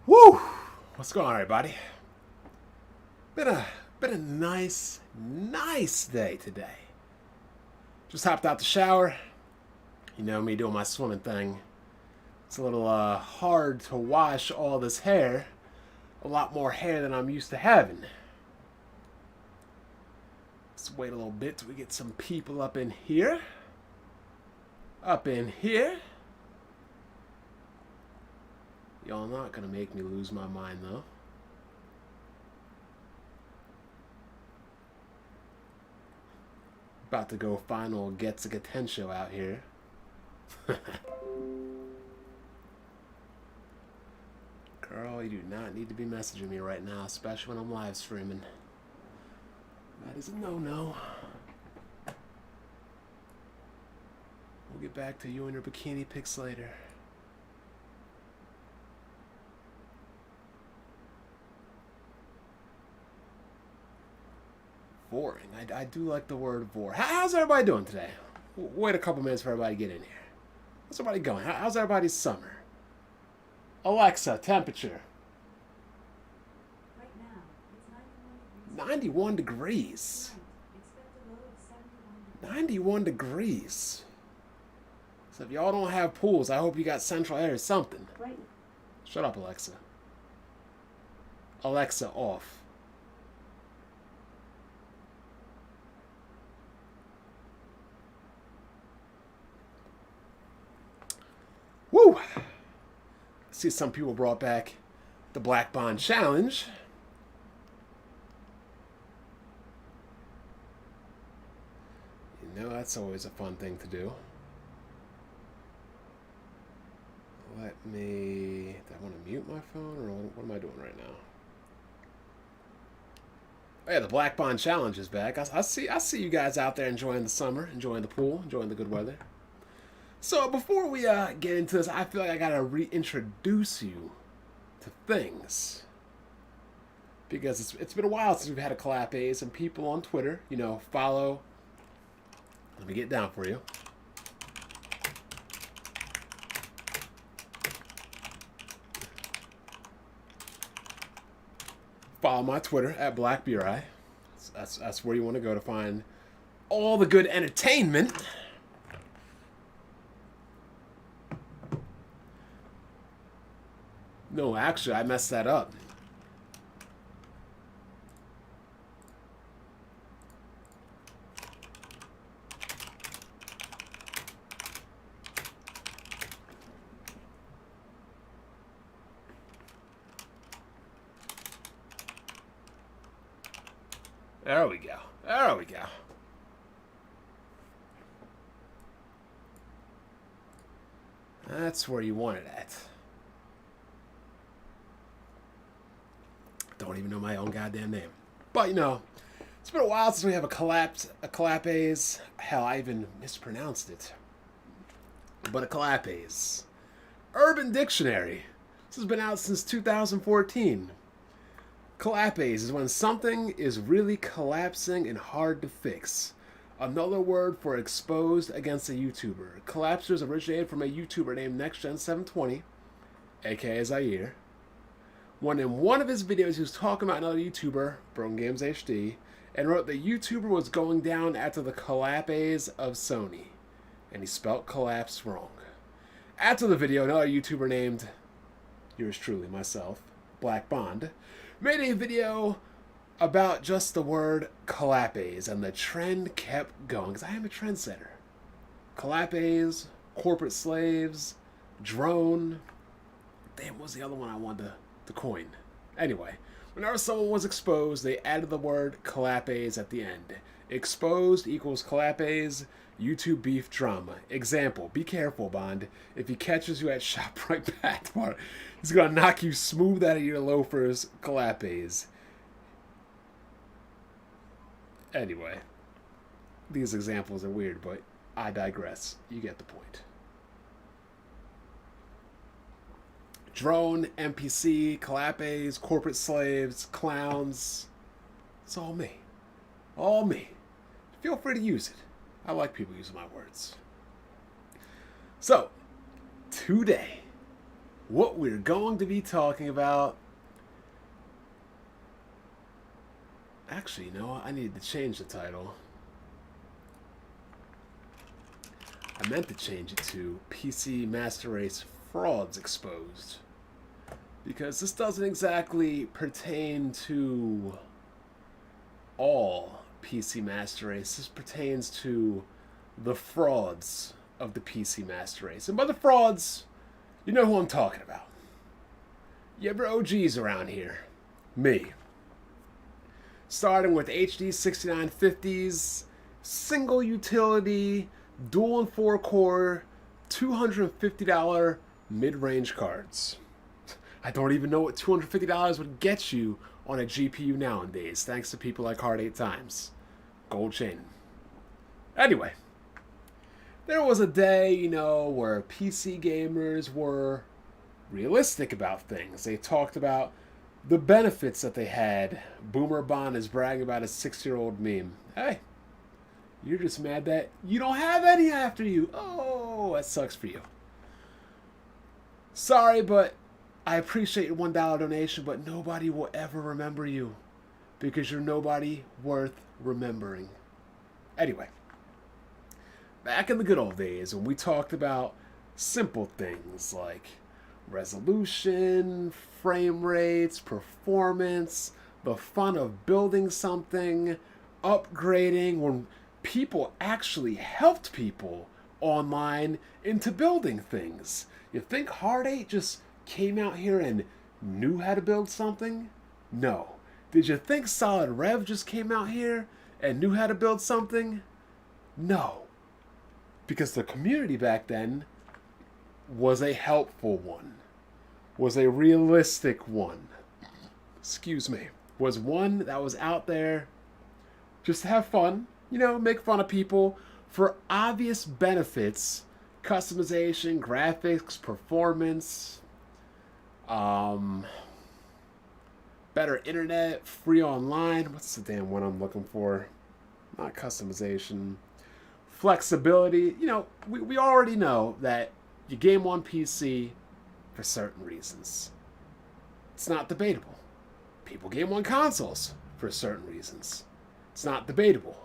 Woo! What's going on, everybody? Been a nice day today. Just hopped out the shower. You know me doing my swimming thing. It's a little hard to wash all this hair. A lot more hair than I'm used to having. Let's wait a little bit till we get some people up in here. Up in here. Y'all not gonna make me lose my mind though. About to go final Gets a Gaten out here. Girl, you do not need to be messaging me right now, especially when I'm live streaming. That is a no-no. We'll get back to you and your bikini pics later. Boring. I do like the word bore. How's everybody doing today? Wait a couple minutes for everybody to get in here. How's everybody going? How's everybody's summer? Alexa, temperature. Right now, it's 91 degrees. 91 degrees. So if y'all don't have pools, I hope you got central air or something. Right. Shut up, Alexa. Alexa, off. Woo! I see some people brought back the Black Bond Challenge. You know, that's always a fun thing to do. Let me... Do I want to mute my phone, or what am I doing right now? Oh yeah, the Black Bond Challenge is back. I see you guys out there enjoying the summer, enjoying the pool, enjoying the good weather. So before we get into this, I feel like I gotta reintroduce you to things. Because it's been a while since we've had a COLAPES, and people on Twitter, you know, follow... Let me get down for you. Follow my Twitter at BlackBeerEye. That's where you want to go to find all the good entertainment. No, actually, I messed that up. There we go. There we go. That's where you want it at. Don't even know my own goddamn name. But, you know, it's been a while since we have a COLAPES. Hell, I even mispronounced it. But a COLAPES. Urban Dictionary. This has been out since 2014. COLAPES is when something is really collapsing and hard to fix. Another word for exposed against a YouTuber. Collapsers originated from a YouTuber named NextGen720, aka Zaire, when in one of his videos he was talking about another YouTuber, Broken Games HD, and wrote the YouTuber was going down after the COLAPES of Sony, and he spelt collapse wrong. After the video, another YouTuber named, yours truly, myself, Black Bond, made a video about just the word COLAPES, and the trend kept going, because I am a trendsetter. COLAPES, corporate slaves, drone. Damn, what was the other one I wanted to coin? Anyway, whenever someone was exposed, they added the word COLAPES at the end. Exposed equals COLAPES, YouTube beef drama. Example, be careful, Bond. If he catches you at ShopRite Backbar, he's gonna knock you smooth out of your loafers, COLAPES. Anyway, these examples are weird, but I digress. You get the point. Drone, NPC, COLAPES, corporate slaves, clowns. It's all me. All me. Feel free to use it. I like people using my words. So, today, what we're going to be talking about. Actually, no, I need to change the title. I meant to change it to PC Master Race Frauds Exposed. Because this doesn't exactly pertain to all PC Master Race. This pertains to the frauds of the PC Master Race. And by the frauds, you know who I'm talking about. You ever OGs around here? Me. Starting with HD 6950s, single utility, dual and 4-core, $250 mid-range cards. I don't even know what $250 would get you on a GPU nowadays, thanks to people like Hard 8 Times. Gold chain. Anyway, there was a day, where PC gamers were realistic about things. They talked about the benefits that they had. Boomer Bond is bragging about a 6-year-old meme. Hey, you're just mad that you don't have any after you. Oh, that sucks for you. Sorry, but I appreciate your $1 donation, but nobody will ever remember you because you're nobody worth remembering. Anyway, back in the good old days when we talked about simple things like resolution, frame rates, performance, the fun of building something, upgrading, when people actually helped people online into building things. You think Hard 8 just came out here and knew how to build something? No. Did you think Solid Rev just came out here and knew how to build something? No. Because the community back then was a helpful one, was a realistic one. Excuse me. Was one that was out there just to have fun, make fun of people for obvious benefits, customization, graphics, performance, better internet, free online. What's the damn one I'm looking for? Not customization. Flexibility. We already know that you game on PC for certain reasons. It's not debatable. People game on consoles for certain reasons. It's not debatable.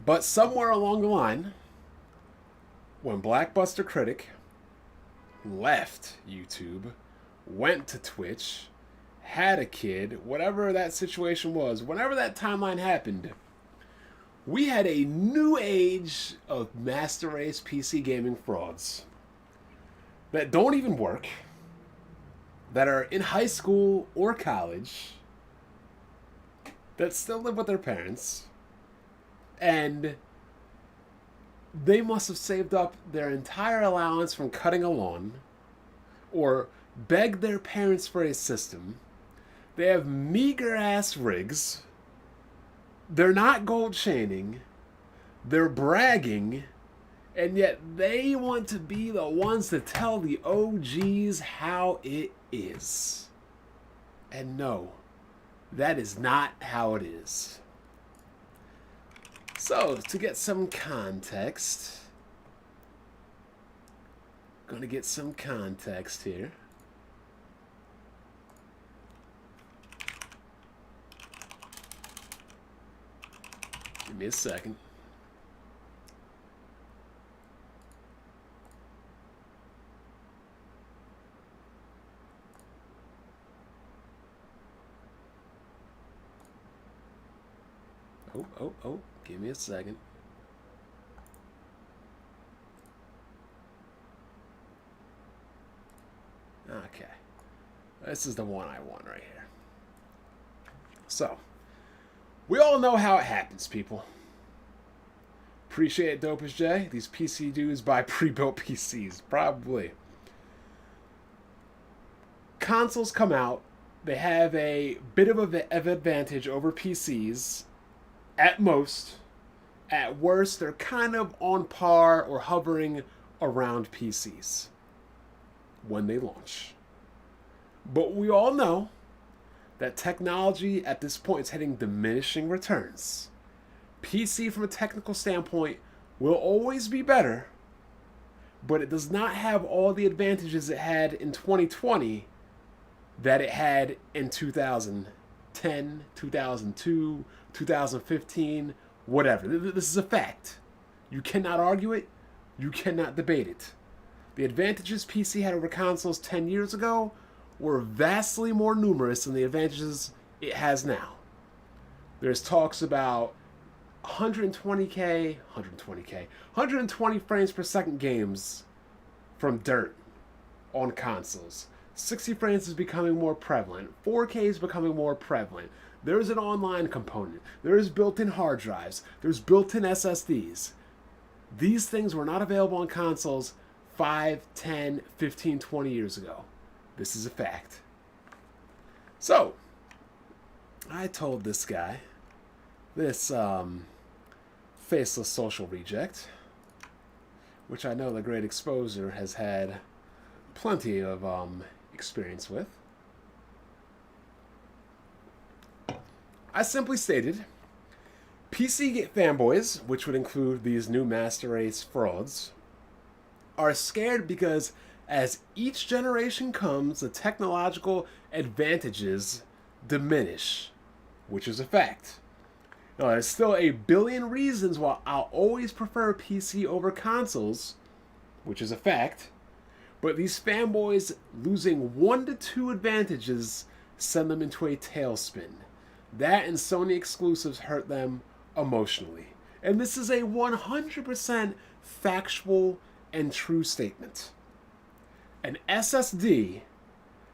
But somewhere along the line, when Blackbuster Critic left YouTube, went to Twitch, had a kid, whatever that situation was, whenever that timeline happened, we had a new age of Master Race PC gaming frauds that don't even work, that are in high school or college, that still live with their parents, and they must have saved up their entire allowance from cutting a lawn or begged their parents for a system. They have meager ass rigs. They're not gold chaining. They're bragging. And yet they want to be the ones to tell the OGs how it is. And no, that is not how it is. So, to get some context, gonna get some context here. Give me a second. Oh, give me a second. Okay. This is the one I want right here. So, we all know how it happens, people. Appreciate it, Dope as J. These PC dudes buy pre-built PCs. Probably. Consoles come out. They have a bit of an advantage over PCs. At most. At worst, they're kind of on par or hovering around PCs when they launch. But we all know that technology at this point is hitting diminishing returns. PC, from a technical standpoint, will always be better, but it does not have all the advantages it had in 2020 that it had in 2010, 2002, 2015, whatever. This is a fact. You cannot argue it. You cannot debate it. The advantages PC had over consoles 10 years ago were vastly more numerous than the advantages it has now. There's talks about 120K, 120 frames per second games from dirt on consoles. 60 frames is becoming more prevalent. 4K is becoming more prevalent. There's an online component. There's built-in hard drives. There's built-in SSDs. These things were not available on consoles 5, 10, 15, 20 years ago. This is a fact. So, I told this guy, this faceless social reject, which I know the Great Exposer has had plenty of experience with. I simply stated, PC fanboys, which would include these new Master Race frauds, are scared because as each generation comes, the technological advantages diminish, which is a fact. Now, there's still a billion reasons why I'll always prefer PC over consoles, which is a fact, but these fanboys losing 1 to 2 advantages send them into a tailspin. That and Sony exclusives hurt them emotionally. And this is a 100% factual and true statement. An SSD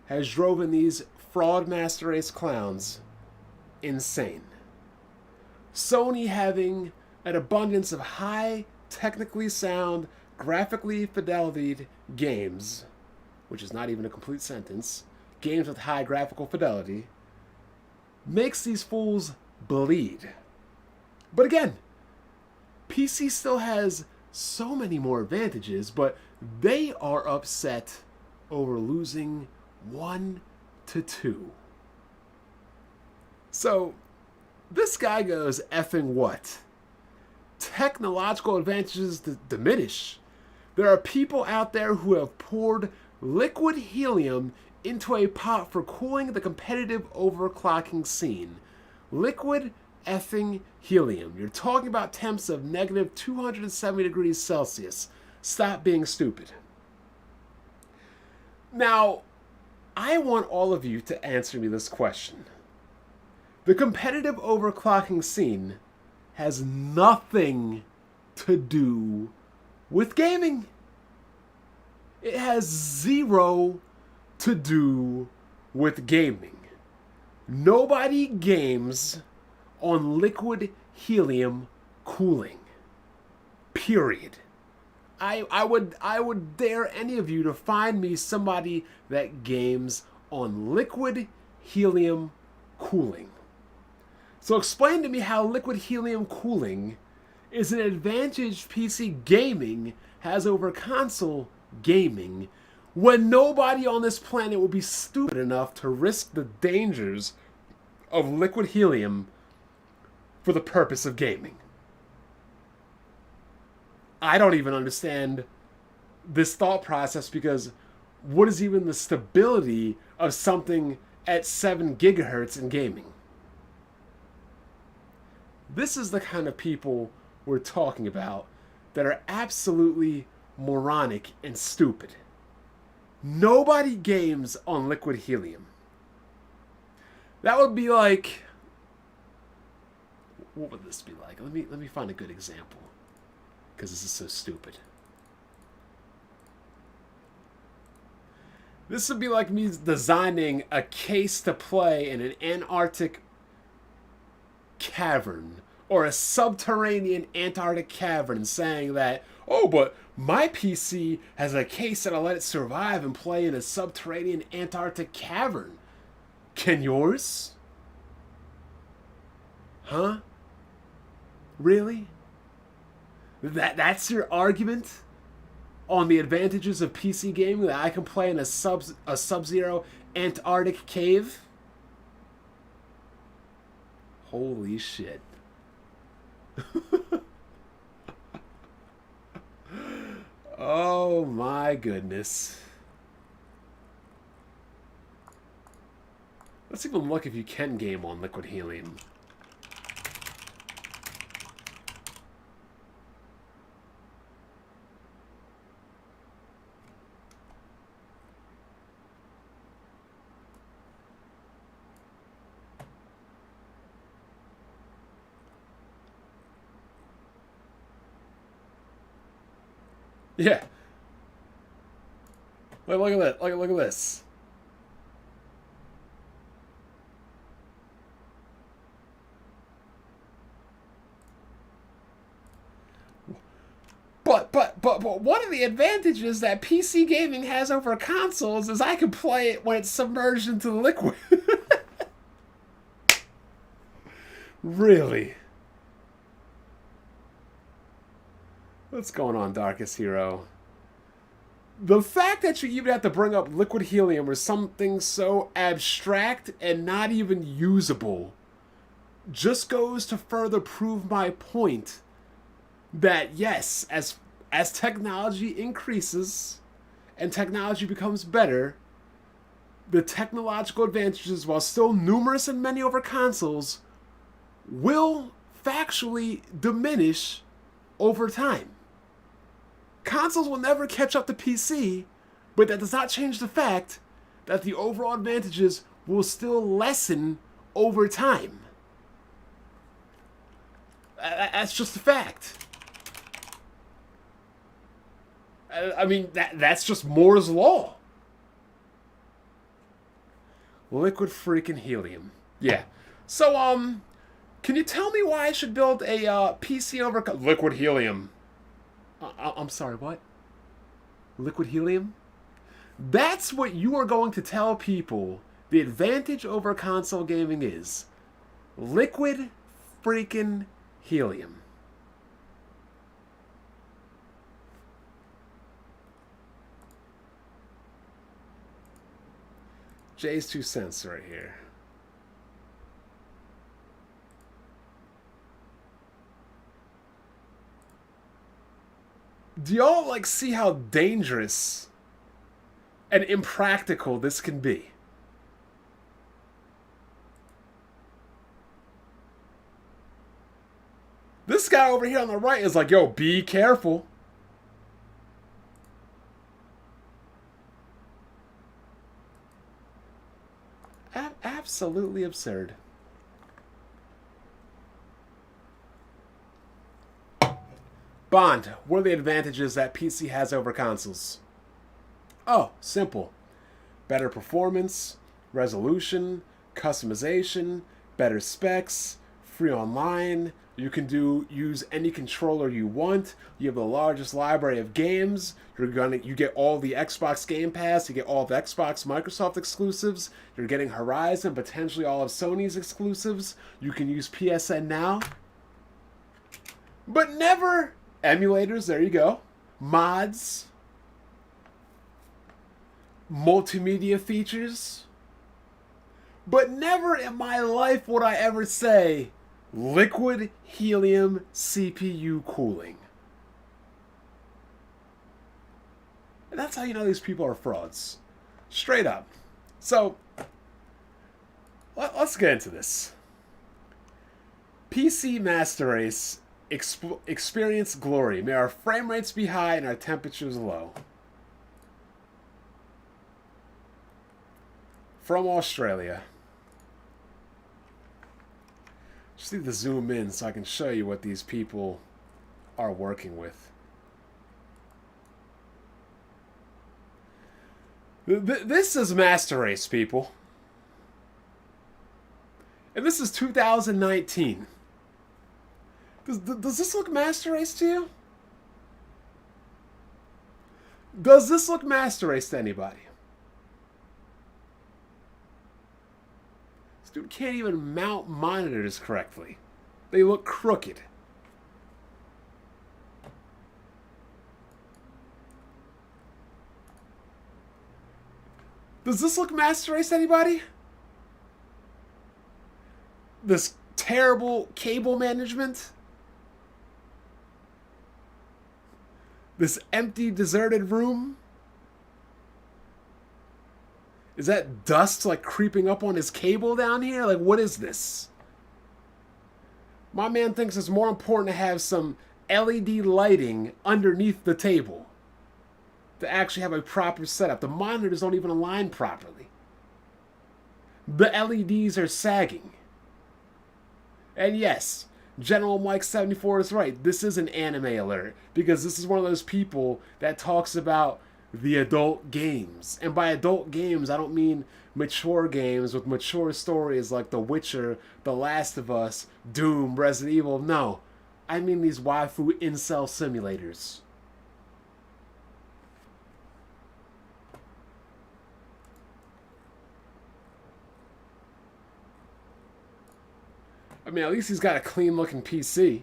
has driven these fraud Master Race clowns insane. Sony having an abundance of high, technically sound, graphically fidelity games, which is not even a complete sentence, games with high graphical fidelity, makes these fools bleed. But again, PC still has so many more advantages, but they are upset over losing 1 to 2. So, this guy goes effing what? Technological advantages diminish. There are people out there who have poured liquid helium into a pot for cooling the competitive overclocking scene. Liquid effing helium. You're talking about temps of negative 270 degrees Celsius. Stop being stupid. Now, I want all of you to answer me this question. The competitive overclocking scene has nothing to do with gaming. It has zero to do with gaming. Nobody games on liquid helium cooling. Period. I would dare any of you to find me somebody that games on liquid helium cooling. So explain to me how liquid helium cooling is an advantage PC gaming has over console gaming when nobody on this planet would be stupid enough to risk the dangers of liquid helium for the purpose of gaming. I don't even understand this thought process because what is even the stability of something at 7 gigahertz in gaming? This is the kind of people we're talking about that are absolutely moronic and stupid. Nobody games on liquid helium. That would be like... What would this be like? Let me find a good example. Because this is so stupid. This would be like me designing a case to play in an Antarctic cavern or a subterranean Antarctic cavern saying that, oh, but my PC has a case that'll let it survive and play in a subterranean Antarctic cavern. Can yours? Huh? Really? That's your argument on the advantages of PC gaming, that I can play in a sub-zero Antarctic cave? Holy shit. Oh my goodness. Let's even look if you can game on liquid helium. Yeah. Wait, look at that. Look at this. But one of the advantages that PC gaming has over consoles is I can play it when it's submerged into the liquid. Really? What's going on, Darkest Hero? The fact that you even have to bring up liquid helium or something so abstract and not even usable just goes to further prove my point that yes, as technology increases and technology becomes better, the technological advantages, while still numerous and many over consoles, will factually diminish over time. Consoles will never catch up to PC, but that does not change the fact that the overall advantages will still lessen over time. That's just a fact. I mean, that's just Moore's Law. Liquid freaking helium. Yeah. So, can you tell me why I should build a PC over... Liquid helium. I'm sorry, what? Liquid helium? That's what you are going to tell people the advantage over console gaming is. Liquid freaking helium. Jay's 2 cents right here. Do y'all like see how dangerous and impractical this can be? This guy over here on the right is like, yo, be careful. Absolutely absurd. Bond, what are the advantages that PC has over consoles? Oh, simple. Better performance, resolution, customization, better specs, free online. You can use any controller you want. You have the largest library of games. You get all the Xbox Game Pass. You get all the Xbox Microsoft exclusives. You're getting Horizon, potentially all of Sony's exclusives. You can use PSN Now. But never emulators, there you go. Mods. Multimedia features. But never in my life would I ever say liquid helium CPU cooling. And that's how you know these people are frauds. Straight up. So, let's get into this. PC Master Race, experience glory. May our frame rates be high and our temperatures low. From Australia. Just need to zoom in so I can show you what these people are working with. This is Master Race, people. And this is 2019. Does this look Master Race to you? Does this look Master Race to anybody? This dude can't even mount monitors correctly. They look crooked. Does this look Master Race to anybody? This terrible cable management? This empty, deserted room? Is that dust like creeping up on his cable down here? Like, what is this? My man thinks it's more important to have some LED lighting underneath the table to actually have a proper setup. The monitors don't even align properly. The LEDs are sagging. And yes, General Mike 74 is right. This is an anime alert because this is one of those people that talks about the adult games. And by adult games, I don't mean mature games with mature stories like The Witcher, The Last of Us, Doom, Resident Evil. No, I mean these waifu incel simulators. I mean, at least he's got a clean-looking PC.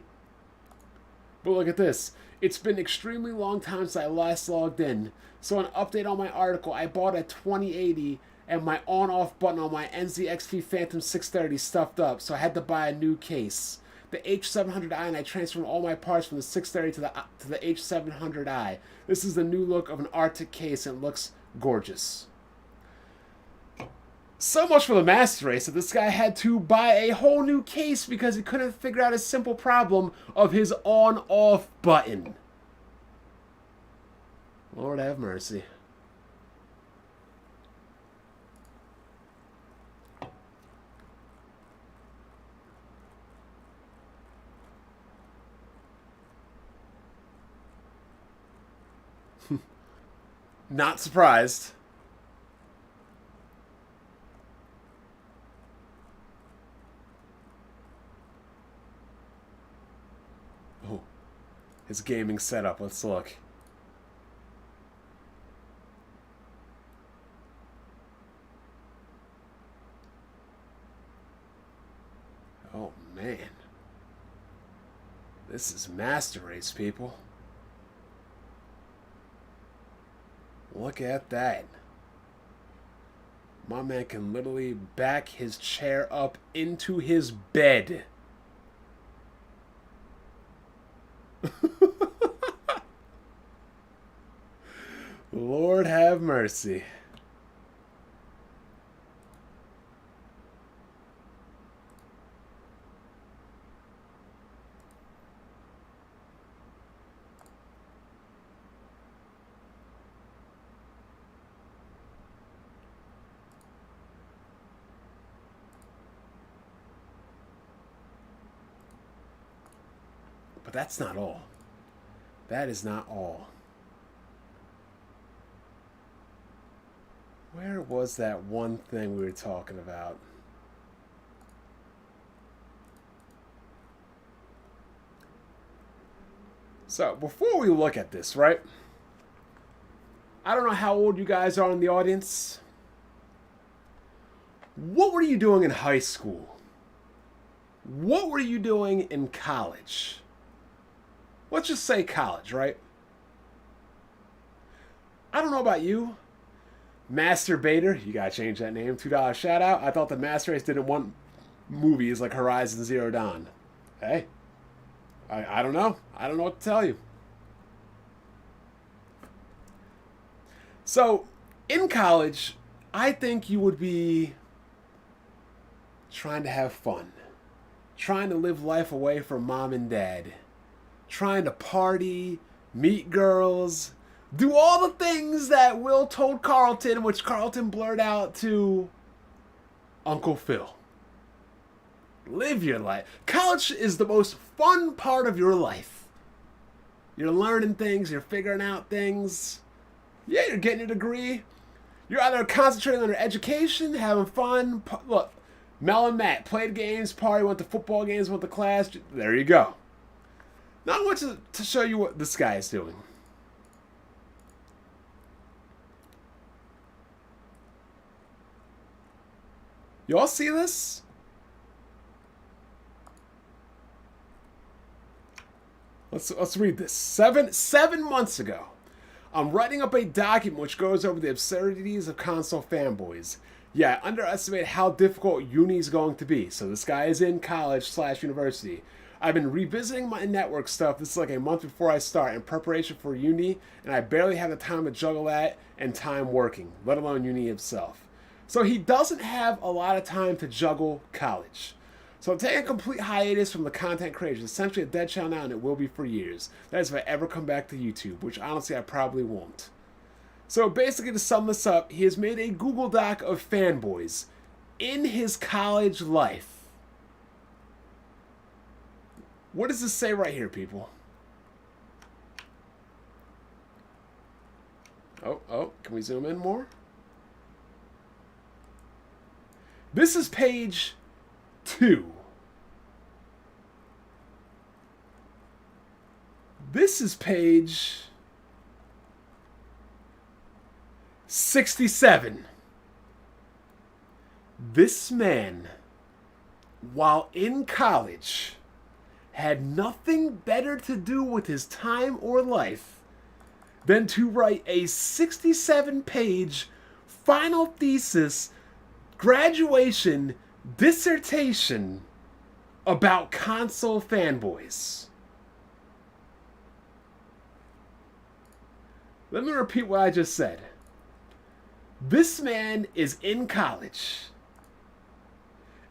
But look at this. It's been an extremely long time since I last logged in. So an update on my article, I bought a 2080 and my on-off button on my NZXT Phantom 630 stuffed up, so I had to buy a new case. The H700i, and I transferred all my parts from the 630 to the H700i. This is the new look of an Arctic case, and it looks gorgeous. So much for the master race that this guy had to buy a whole new case because he couldn't figure out a simple problem of his on-off button. Lord have mercy. Not surprised. Oh, his gaming setup. Let's look. Oh, man. This is Master Race, people. Look at that. My man can literally back his chair up into his bed. Lord have mercy. But that's not all. That is not all. Where was that one thing we were talking about? So, before we look at this, right? I don't know how old you guys are in the audience. What were you doing in high school? What were you doing in college? Let's just say college, right? I don't know about you. Masturbator, you gotta change that name. $2 shout out. I thought the Master Race didn't want movies like Horizon Zero Dawn. Hey, I don't know. I don't know what to tell you. So, in college, I think you would be trying to have fun. Trying to live life away from mom and dad. Trying to party, meet girls, do all the things that Will told Carlton, which Carlton blurred out to Uncle Phil. Live your life. College is the most fun part of your life. You're learning things, you're figuring out things. Yeah, you're getting a degree. You're either concentrating on your education, having fun. Look, Mel and Matt played games, party, went to football games, went to class. There you go. Not much to show you what this guy is doing. Y'all see this? Let's read this. Seven months ago, I'm writing up a document which goes over the absurdities of console fanboys. Yeah, I underestimated how difficult uni is going to be. So this guy is in college/university. I've been revisiting my network stuff. This is like a month before I start in preparation for uni, and I barely have the time to juggle that and time working, let alone uni itself. So he doesn't have a lot of time to juggle college. So I'm taking a complete hiatus from the content creation. Essentially a dead channel now, and it will be for years. That is if I ever come back to YouTube, which honestly I probably won't. So basically, to sum this up, he has made a Google Doc of fanboys in his college life. What does this say right here, people? Oh, can we zoom in more? This is page 2. This is page 67. This man, while in college, had nothing better to do with his time or life than to write a 67-page final thesis, graduation, dissertation about console fanboys. Let me repeat what I just said. This man is in college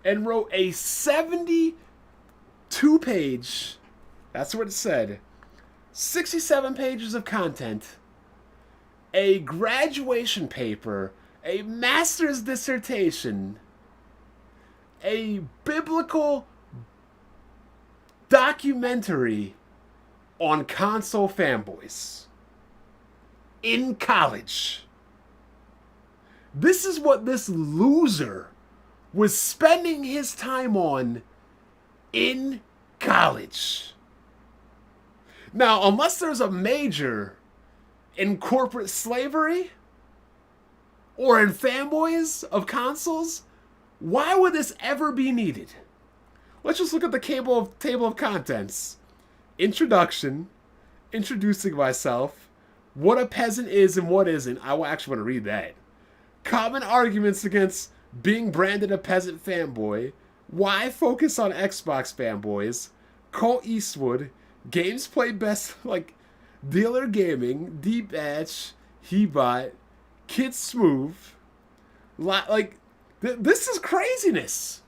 and wrote a 72-page, that's what it said, 67 pages of content, a graduation paper, a master's dissertation, a biblical documentary on console fanboys in college. This is what this loser was spending his time on in college. Now, unless there's a major in corporate slavery or in fanboys of consoles, why would this ever be needed? Let's just look at the table of contents. Introduction, introducing myself, what a peasant is and what isn't. I actually want to read that. Common arguments against being branded a peasant fanboy, why focus on Xbox fanboys, Colt Eastwood, games played best like Dealer Gaming, Deep Batch, Hebot, Kid Smooth. This is craziness.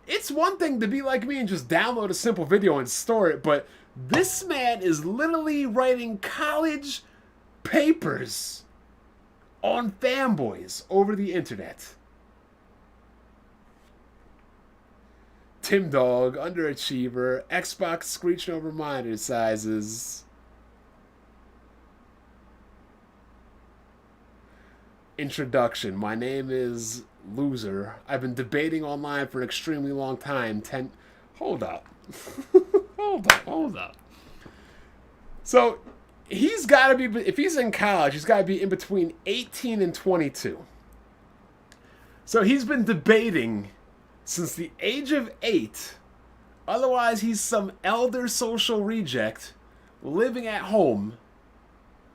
It's one thing to be like me and just download a simple video and store it, but this man is literally writing college papers on fanboys over the internet. Tim Dog, underachiever, Xbox screeching over monitor sizes. Introduction. My name is Loser. I've been debating online for an extremely long time. Hold up. Hold up. So, he's got to be, if he's in college, he's got to be in between 18 and 22. So he's been debating since the age of 8. Otherwise, he's some elder social reject living at home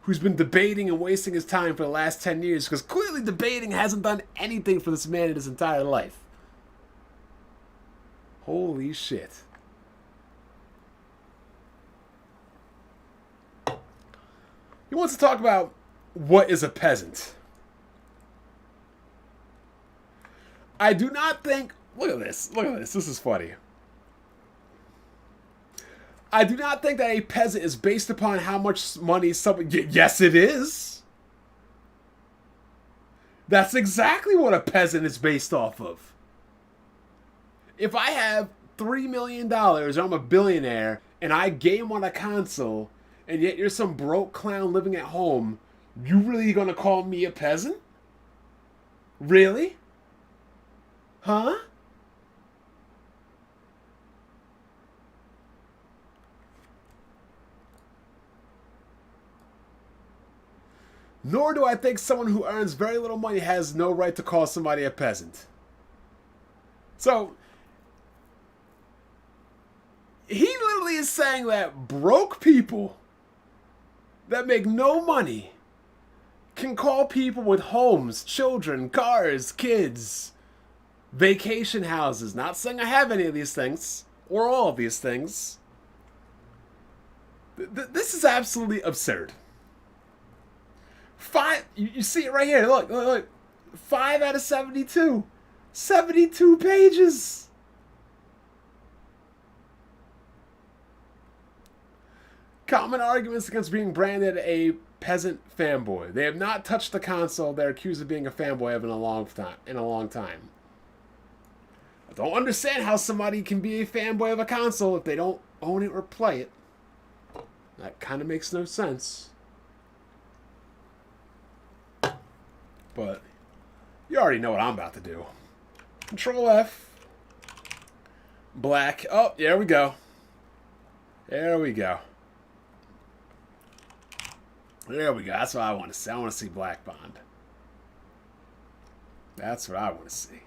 who's been debating and wasting his time for the last 10 years, because clearly debating hasn't done anything for this man in his entire life. Holy shit. He wants to talk about what is a peasant. I do not think... Look at this. This is funny. I do not think that a peasant is based upon how much money someone... Yes, it is. That's exactly what a peasant is based off of. If I have $3 million, or I'm a billionaire, and I game on a console, and yet you're some broke clown living at home, you really gonna call me a peasant? Really? Huh? Nor do I think someone who earns very little money has no right to call somebody a peasant. So, he literally is saying that broke people that make no money can call people with homes, children, cars, kids, vacation houses. Not saying I have any of these things. or all of these things. This is absolutely absurd. You see it right here. Look. 5 out of 72. 72 pages. Common arguments against being branded a peasant fanboy. They have not touched the console they're accused of being a fanboy of in a long time. I don't understand how somebody can be a fanboy of a console if they don't own it or play it. That kind of makes no sense. But you already know what I'm about to do. Control F. Black. Oh, there we go. There we go. There we go. That's what I want to see. I want to see Black Bond. That's what I want to see.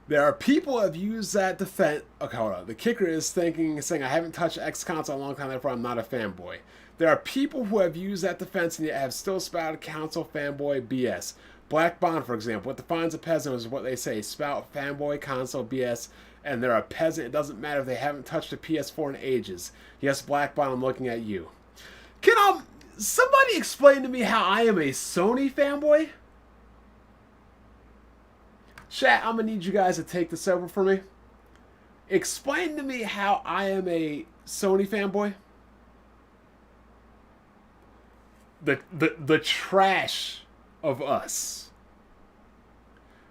There are people who have used that defense. Okay, hold on. The kicker is saying I haven't touched X console in a long time, therefore I'm not a fanboy. There are people who have used that defense and yet have still spouted console fanboy BS. Black Bond, for example, what defines a peasant is what they say: spout fanboy console BS. And they're a peasant. It doesn't matter if they haven't touched a PS4 in ages. Yes, Black Bond, I'm looking at you. Can somebody explain to me how I am a Sony fanboy? Chat, I'm going to need you guys to take this over for me. Explain to me how I am a Sony fanboy. The trash of us.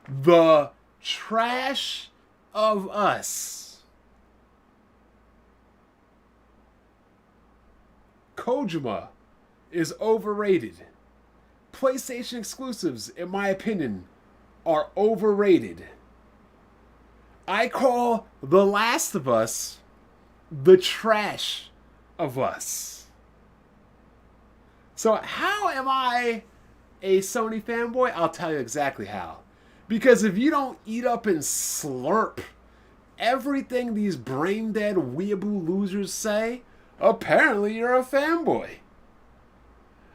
The trash of us. Kojima is overrated. PlayStation exclusives, in my opinion, are overrated. I call The Last of Us the trash of us. So how am I a Sony fanboy? I'll tell you exactly how. Because if you don't eat up and slurp everything these brain-dead weeaboo losers say, apparently you're a fanboy.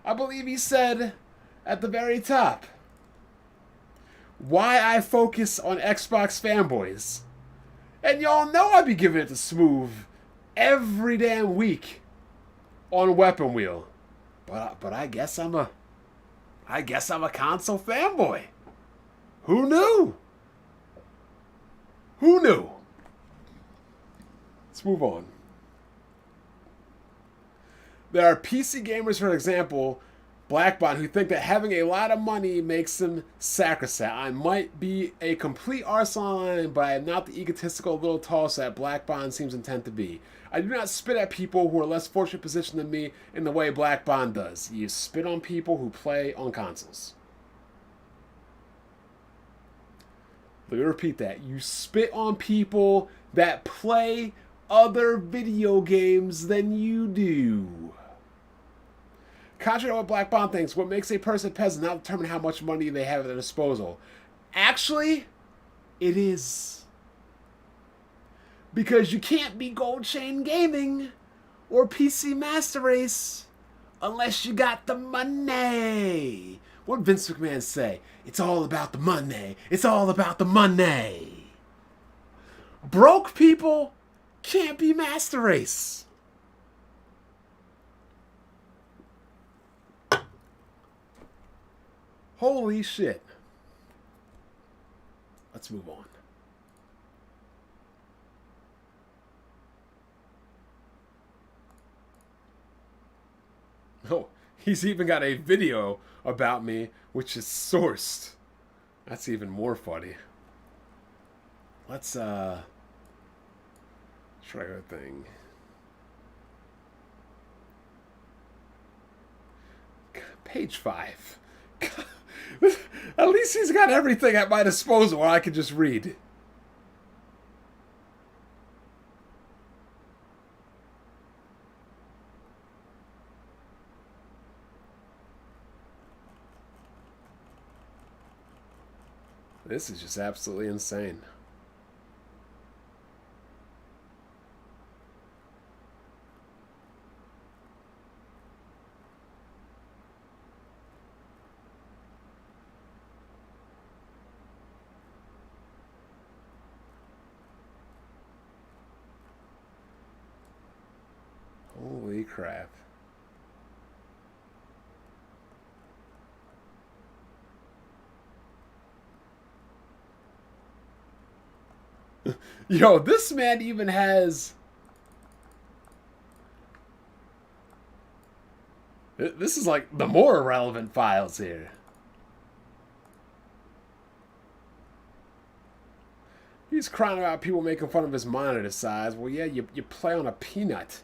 I believe he said at the very top, why I focus on Xbox fanboys. And y'all know I be giving it to Smooth every damn week on Weapon Wheel. But I guess I'm a console fanboy. Who knew? Who knew? Let's move on. There are PC gamers, for example, Blackbot, who think that having a lot of money makes them sacrosanct. I might be a complete arsehole, but I am not the egotistical little toss that Blackbond seems intent to be. I do not spit at people who are less fortunate positioned than me in the way Blackbond does. You spit on people who play on consoles. Let me repeat that. You spit on people that play other video games than you do. Contrary to what Black Bond thinks, what makes a person a peasant not determine how much money they have at their disposal. Actually, it is. Because you can't be Gold Chain Gaming or PC Master Race unless you got the money. What did Vince McMahon say? It's all about the money. It's all about the money. Broke people can't be Master Race. Holy shit. Let's move on. Oh, he's even got a video about me, which is sourced. That's even more funny. Let's try our thing. Page 5. At least he's got everything at my disposal where I can just read. This is just absolutely insane. Holy crap. Yo, this man even has... This is like the more irrelevant files here. He's crying about people making fun of his monitor size. Well, yeah, you play on a peanut.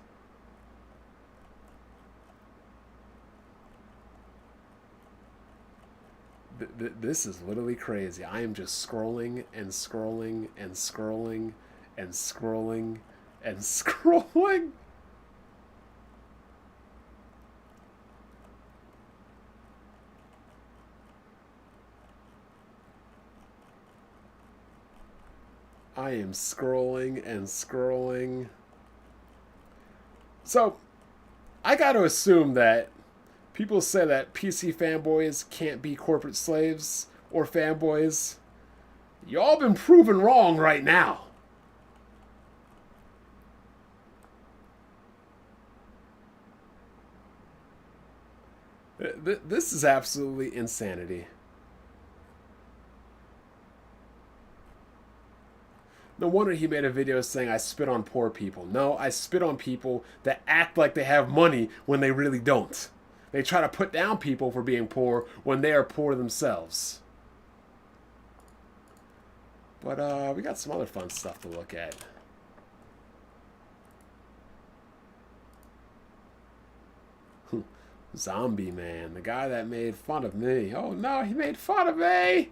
This is literally crazy. I am just scrolling and scrolling and scrolling and scrolling and scrolling. I am scrolling and scrolling. So, I got to assume that people say that PC fanboys can't be corporate slaves or fanboys. Y'all been proven wrong right now. This is absolutely insanity. No wonder he made a video saying I spit on poor people. No, I spit on people that act like they have money when they really don't. They try to put down people for being poor when they are poor themselves. But we got some other fun stuff to look at. Zombie Man, the guy that made fun of me. Oh no, he made fun of me!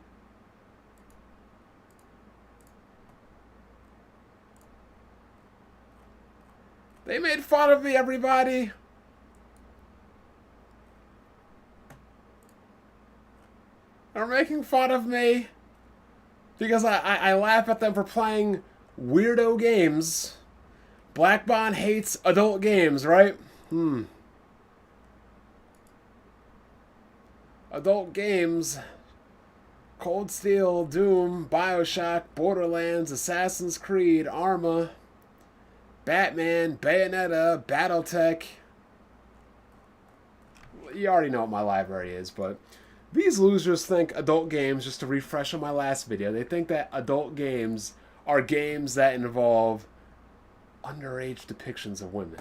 They made fun of me, everybody! They're making fun of me because I laugh at them for playing weirdo games. Black Bond hates adult games, right? Adult games. Cold Steel, Doom, Bioshock, Borderlands, Assassin's Creed, Arma, Batman, Bayonetta, Battletech. You already know what my library is, but these losers think adult games, just to refresh on my last video, they think that adult games are games that involve underage depictions of women.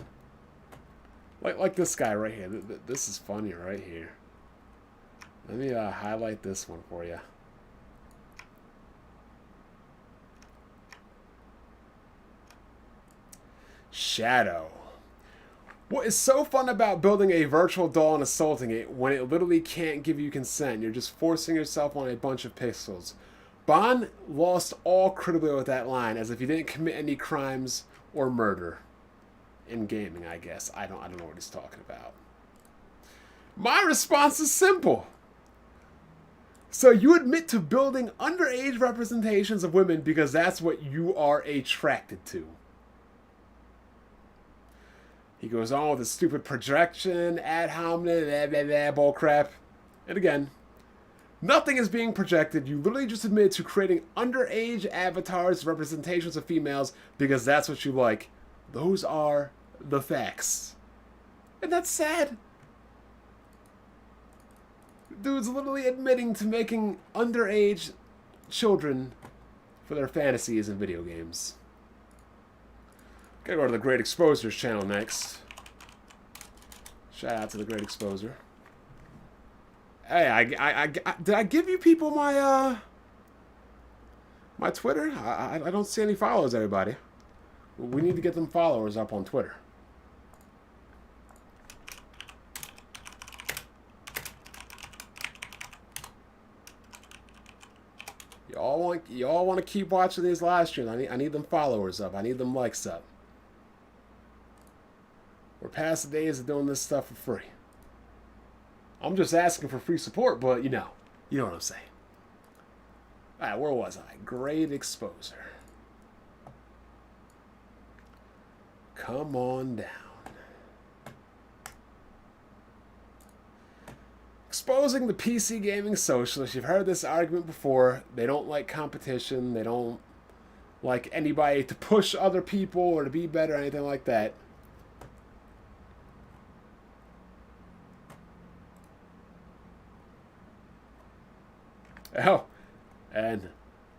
Like this guy right here. This is funny right here. Let me highlight this one for you. Shadow. What is so fun about building a virtual doll and assaulting it when it literally can't give you consent? You're just forcing yourself on a bunch of pixels. Bond lost all credibility with that line, as if he didn't commit any crimes or murder in gaming, I guess. I don't know what he's talking about. My response is simple. So you admit to building underage representations of women because that's what you are attracted to. He goes on with his stupid projection, ad hominem, blah, blah, blah, bull crap. And again, nothing is being projected. You literally just admit to creating underage avatars, representations of females, because that's what you like. Those are the facts. And that's sad. Dude's literally admitting to making underage children for their fantasies in video games. Gotta go to the Great Exposer's channel next. Shout out to the Great Exposer. Hey, did I give you people my my Twitter? I don't see any followers, everybody. We need to get them followers up on Twitter. Y'all want to keep watching these live streams. I need them followers up. I need them likes up. We're past the days of doing this stuff for free. I'm just asking for free support, but you know what I'm saying. All right, where was I? Great Exposer. Come on down. Exposing the PC gaming socialists. You've heard this argument before. They don't like competition. They don't like anybody to push other people or to be better or anything like that. Oh, and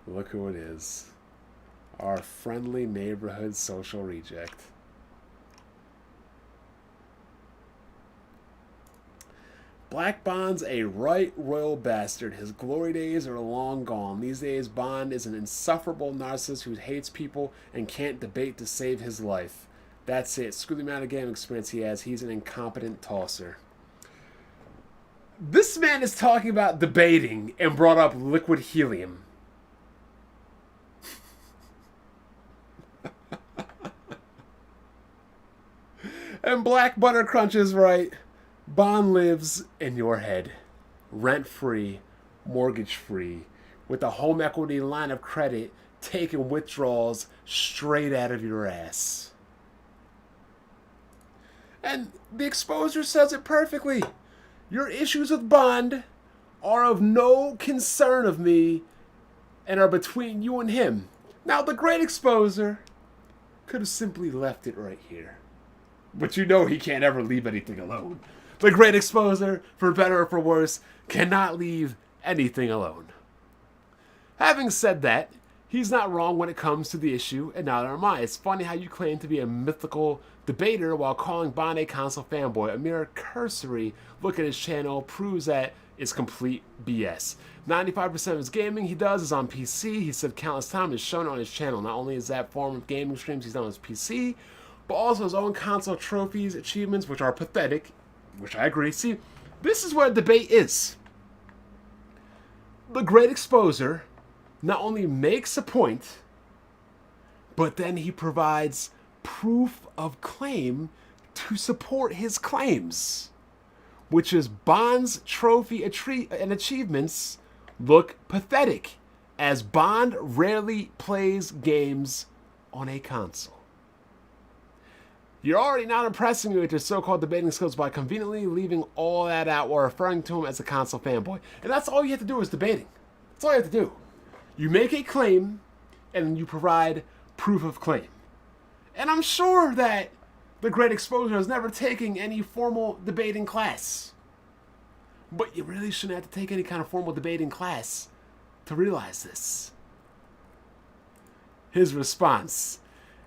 look who it is. Our friendly neighborhood social reject. Black Bond's a right royal bastard. His glory days are long gone. These days, Bond is an insufferable narcissist who hates people and can't debate to save his life. That's it. Screw the amount of game experience he has. He's an incompetent tosser. This man is talking about debating and brought up liquid helium. And Black Butter Crunch is right. Bond lives in your head. Rent-free, mortgage-free, with a home equity line of credit taking withdrawals straight out of your ass. And the exposure says it perfectly. Your issues with Bond are of no concern of me and are between you and him. Now, the great exposer could have simply left it right here. But you know he can't ever leave anything alone. The great exposer, for better or for worse, cannot leave anything alone. Having said that, he's not wrong when it comes to the issue, and neither am I. It's funny how you claim to be a mythical debater while calling Bond a console fanboy. A mere cursory look at his channel proves that it's complete BS. 95% of his gaming he does is on PC. He said countless times is shown on his channel. Not only is that form of gaming streams he's done on his PC, but also his own console trophies, achievements, which are pathetic, which I agree. See, this is where debate is. The great exposer not only makes a point, but then he provides proof of claim to support his claims, which is Bond's trophy and achievements look pathetic, as Bond rarely plays games on a console. You're already not impressing me with your so-called debating skills by conveniently leaving all that out while referring to him as a console fanboy. And that's all you have to do is debating. That's all you have to do. You make a claim, and you provide proof of claim. And I'm sure that the great exposure has never taken any formal debating class. But you really shouldn't have to take any kind of formal debating class to realize this. His response: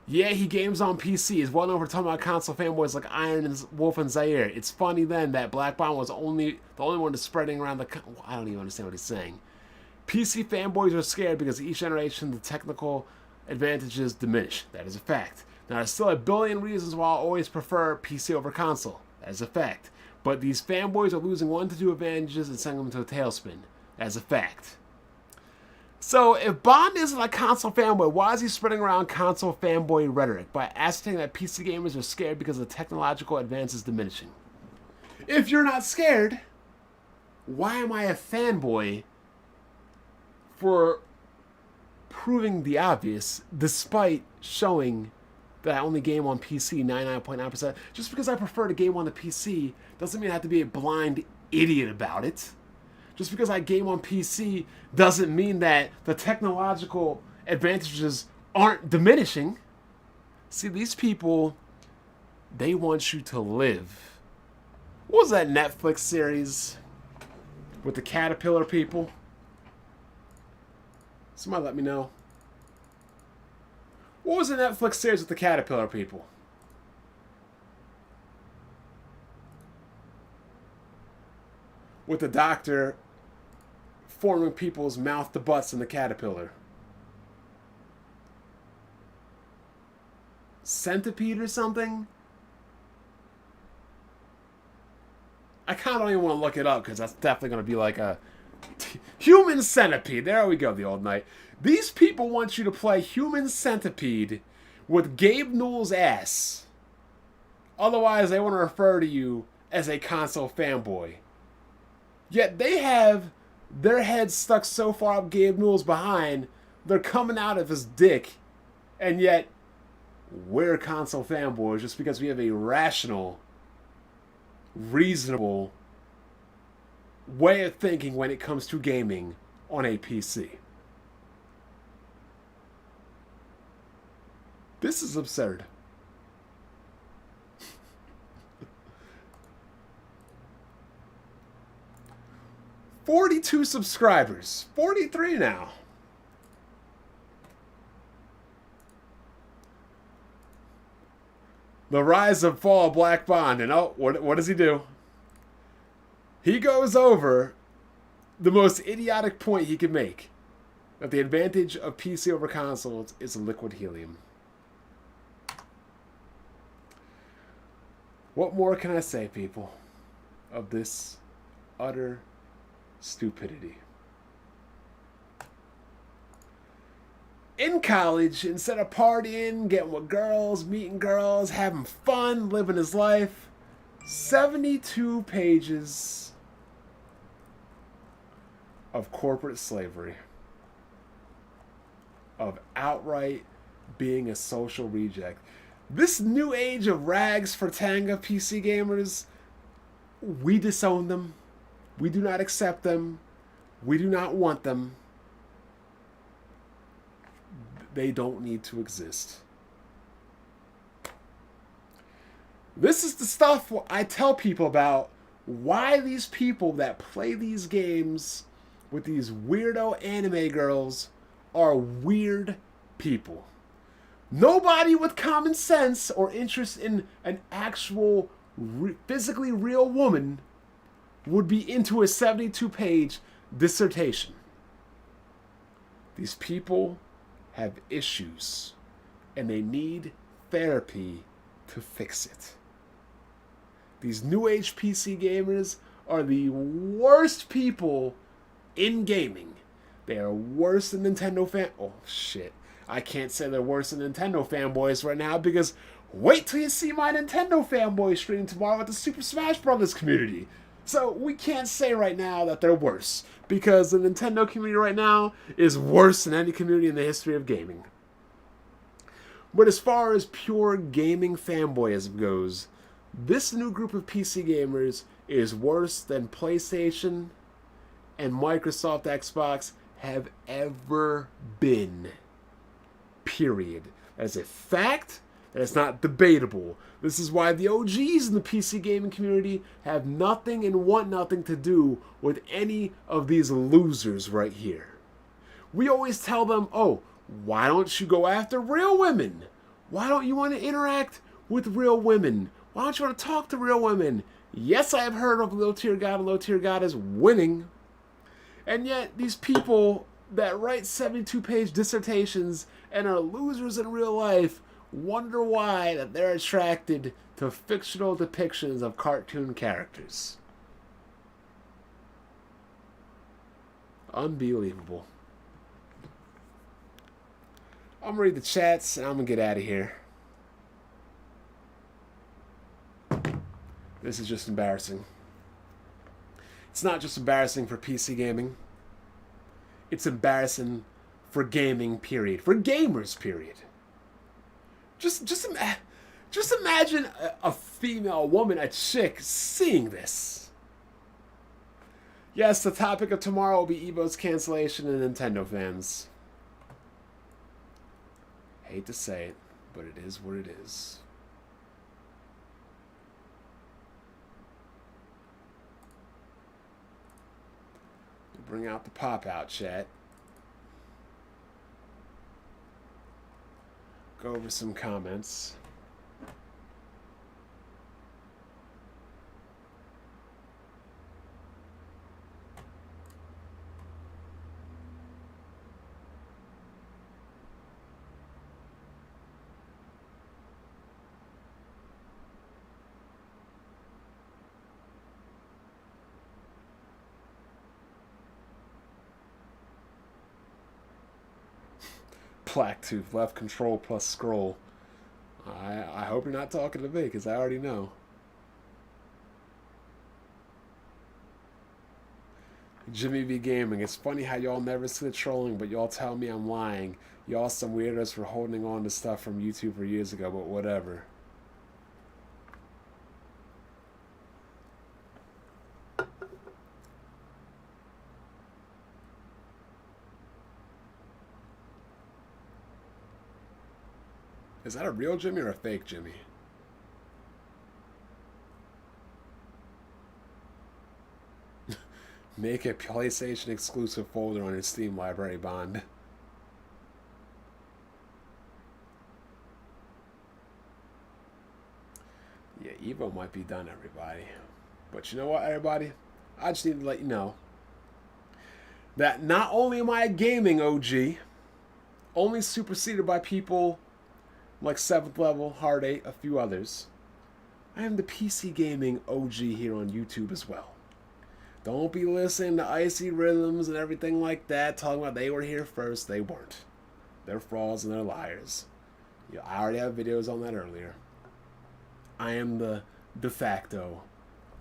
yeah, he games on PC. Is well known for talking about console fanboys like Iron Wolf and Zaire. It's funny then that Black Bond was the only one that's spreading around the... I don't even understand what he's saying. PC fanboys are scared because each generation the technical advantages diminish. That is a fact. Now, there's still a billion reasons why I always prefer PC over console. That is a fact. But these fanboys are losing 1 to 2 advantages and sending them to a tailspin. That is a fact. So, if Bond isn't a console fanboy, why is he spreading around console fanboy rhetoric by ascertaining that PC gamers are scared because the technological advance is diminishing? If you're not scared, why am I a fanboy for proving the obvious despite showing that I only game on PC 99.9%? Just because I prefer to game on the PC doesn't mean I have to be a blind idiot about it. Just because I game on PC doesn't mean that the technological advantages aren't diminishing. See, these people, they want you to live. What was that Netflix series with the caterpillar people? Somebody let me know. What was the Netflix series with the caterpillar people? With the doctor forming people's mouth to butts in the caterpillar. Centipede or something? I kind of don't even want to look it up because that's definitely going to be like a human centipede. There we go, the old night. These people want you to play human centipede with Gabe Newell's ass. Otherwise, they want to refer to you as a console fanboy. Yet they have their heads stuck so far up Gabe Newell's behind, they're coming out of his dick. And yet, we're console fanboys just because we have a rational, reasonable way of thinking when it comes to gaming on a PC. This is absurd. 42 subscribers. 43 now. The rise and fall of Black Bond. And oh, what does he do? He goes over the most idiotic point he can make. That the advantage of PC over consoles is liquid helium. What more can I say, people, of this utter stupidity? In college, instead of partying, getting with girls, meeting girls, having fun, living his life, 72 pages of corporate slavery. Of outright being a social reject. This new age of rags for Tanga PC gamers, we disown them. We do not accept them. We do not want them. They don't need to exist. This is the stuff I tell people about why these people that play these games with these weirdo anime girls are weird people. Nobody with common sense or interest in an actual physically real woman would be into a 72-page dissertation. These people have issues and they need therapy to fix it. These new age PC gamers are the worst people in gaming. They are worse than Nintendo fan... Oh, shit. I can't say they're worse than Nintendo fanboys right now because wait till you see my Nintendo fanboy stream tomorrow with the Super Smash Bros. Community. So we can't say right now that they're worse because the Nintendo community right now is worse than any community in the history of gaming. But as far as pure gaming fanboyism goes, this new group of PC gamers is worse than PlayStation and Microsoft Xbox have ever been. Period. That is a fact. That is not debatable. This is why the OGs in the PC gaming community have nothing and want nothing to do with any of these losers right here. We always tell them, oh, why don't you go after real women? Why don't you want to interact with real women? Why don't you want to talk to real women? Yes, I have heard of Low Tier God and Low Tier God is winning. And yet, these people that write 72-page dissertations and are losers in real life wonder why that they're attracted to fictional depictions of cartoon characters. Unbelievable. I'm gonna read the chats and I'm gonna get out of here. This is just embarrassing. It's not just embarrassing for PC gaming. It's embarrassing for gaming, period. For gamers, period. Just imagine a female, a woman, a chick seeing this. Yes, the topic of tomorrow will be Evo's cancellation and Nintendo fans. Hate to say it, but it is what it is. Bring out the pop-out chat. Go over some comments. Blacktooth, left control plus scroll. I hope you're not talking to me, because I already know. Jimmy V Gaming. It's funny how y'all never see the trolling, but y'all tell me I'm lying. Y'all some weirdos for holding on to stuff from YouTube for years ago, but whatever. Is that a real Jimmy or a fake Jimmy? Make a PlayStation exclusive folder on your Steam library, Bond. Yeah, Evo might be done, everybody. But you know what, everybody? I just need to let you know that not only am I a gaming OG, only superseded by people like 7th Level, Hard 8, a few others, I am the PC gaming OG here on YouTube as well. Don't be listening to Icy Rhythms and everything like that, talking about they were here first. They weren't. They're frauds and they're liars. Yeah, I already have videos on that earlier. I am the de facto.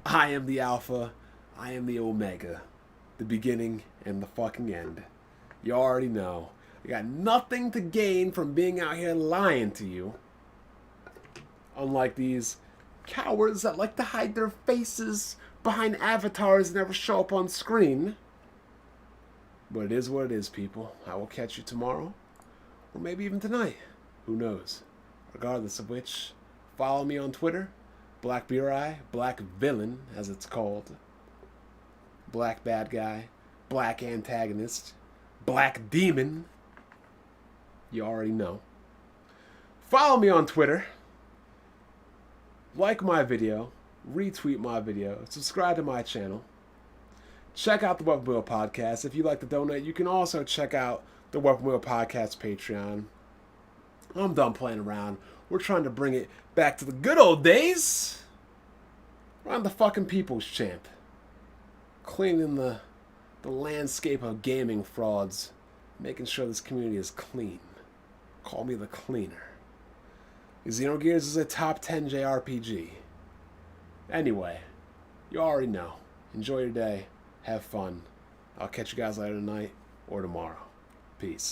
I am the alpha. I am the omega. The beginning and the fucking end. You already know. You got nothing to gain from being out here lying to you. Unlike these cowards that like to hide their faces behind avatars that never show up on screen. But it is what it is, people. I will catch you tomorrow. Or maybe even tonight. Who knows? Regardless of which, follow me on Twitter. Black Beer Eye, Black Villain, as it's called. Black Bad Guy, Black Antagonist, Black Demon. You already know. Follow me on Twitter. Like my video. Retweet my video. Subscribe to my channel. Check out the Weapon Wheel Podcast. If you'd like to donate, you can also check out the Weapon Wheel Podcast Patreon. I'm done playing around. We're trying to bring it back to the good old days. I'm the fucking people's champ. Cleaning the landscape of gaming frauds. Making sure this community is clean. Call me the cleaner. Xenogears is a top 10 JRPG. Anyway, you already know. Enjoy your day. Have fun. I'll catch you guys later tonight or tomorrow. Peace.